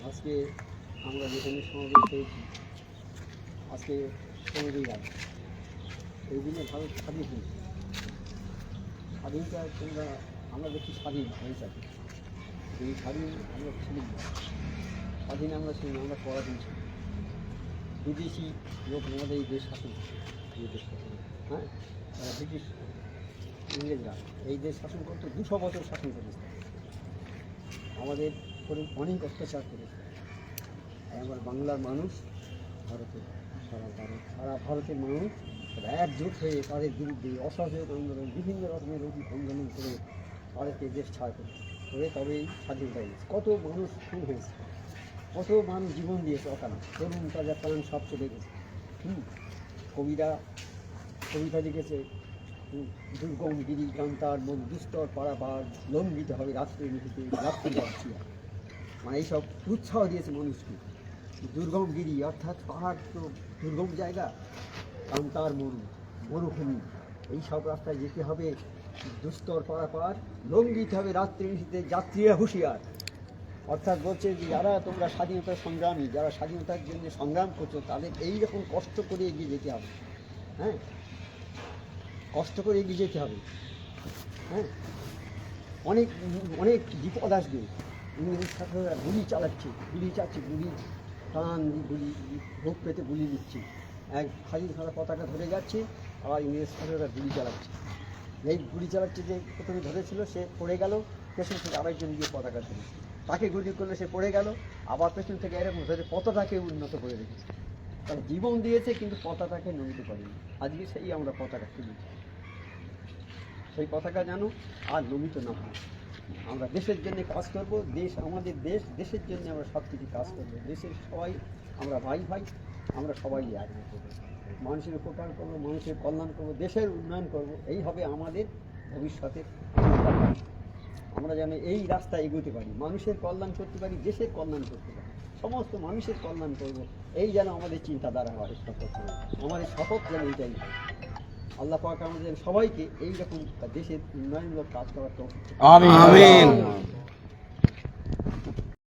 আজকে আমরা যেখানে সমাবেশ হয়েছি, আজকে 15ই আগস্ট, এই দিনে ভারত স্বাধীন হয়েছে। স্বাধীনতা তোমরা আমরা দেখি স্বাধীন হয়েছে, এই স্বাধীন আমরা ছিলাম না, স্বাধীন আমরা ছিলাম, আমরা পরাধীন ছিলাম। বিদেশি লোক আমাদের এই দেশ শাসন, এই দেশ শাসন, হ্যাঁ, ব্রিটিশ ইংরেজরা এই দেশ শাসন করতো, 200 বছর শাসন করেছে, আমাদের করে অনেক অত্যাচার করেছে। আমার বাংলার মানুষ, ভারতের সারা ভারতের মানুষ একজোট হয়ে তাদের বিরুদ্ধে অসহযোগ আন্দোলন, বিভিন্ন রকমের আন্দোলন করে ভারতের দেশ ছাড় করে তবেই স্বাধীনতা হয়েছে। কত মানুষ খুন হয়েছে, কত মানুষ জীবন দিয়েছে অকালে, তরুণ তাজা প্রাণ সব চলে গেছে। কবিরা কবিতা লিখেছে, দুর্গম গিরি কান্তার মন দুস্তর পারাবার লঙ্ঘিত হবে রাত্রে নিহিতে রাত্রি যাচ্ছি, মানে এইসব উৎসাহ দিয়েছে মানুষকে। দুর্গম গিরি অর্থাৎ পাহাড় তো দুর্গম জায়গা, কান্তার মরুভূমি, এইসব রাস্তায় যেতে হবে, দুস্তর পারাপার লঙ্ঘিত হবে রাত্রি নিহিতে যাত্রীরা হুঁশিয়ার। অর্থাৎ বলছে যে যারা তোমরা স্বাধীনতার সংগ্রামী, যারা স্বাধীনতার জন্য সংগ্রাম করছো, তাদের এইরকম কষ্ট করে এগিয়ে যেতে হবে। হ্যাঁ, কষ্ট করে এগিয়ে যেতে হবে। হ্যাঁ, অনেক অনেক বিপদ আসবে। ইংরেজ ছাত্ররা গুলি চালাচ্ছে, গুলি প্রাণ গুলি ভোগ পেতে গুলি দিচ্ছে। এক স্বাধীনতা পতাকা ধরে যাচ্ছে, আবার ইংরেজ ছাত্ররা গুলি চালাচ্ছে। এই গুলি চালাচ্ছে যে প্রথমে ধরেছিল, সে পড়ে গেল, পেছন থেকে আরেকজন গিয়ে পতাকা ধরে তাকে গুলি করলে, সে পড়ে গেল, আবার পেছন থেকে এরকম ধরে পতাকাকে উন্নত করে রেখেছে। তারা জীবন দিয়েছে কিন্তু পতাকাকে নমিত করেনি। আজকে সেই আমরা পতাকা তুলেছি, সেই পতাকা যেন আর নমিত না হয়। আমরা দেশের জন্য কাজ করব, দেশ আমাদের দেশ, দেশের জন্য আমরা সব কিছু কাজ করব। দেশের সবাই আমরা ভাই ভাই, আমরা সবাই এক করবো, মানুষের উপকার করবো, মানুষের কল্যাণ করবো, দেশের উন্নয়ন করব। এই হবে আমাদের ভবিষ্যতের। আমরা যেন এই রাস্তায় এগোতে পারি, মানুষের কল্যাণ করতে পারি, দেশের কল্যাণ করতে পারি, সমস্ত মানুষের কল্যাণ করব, এই যেন আমাদের চিন্তাধারা হয়। শপথ আমাদের শপথ যেন এইটাই। আল্লাহ পাক আমাদের সবাইকে এইরকম দেশের উন্নয়নমূলক কাজ করার তৌফিক। আমিন।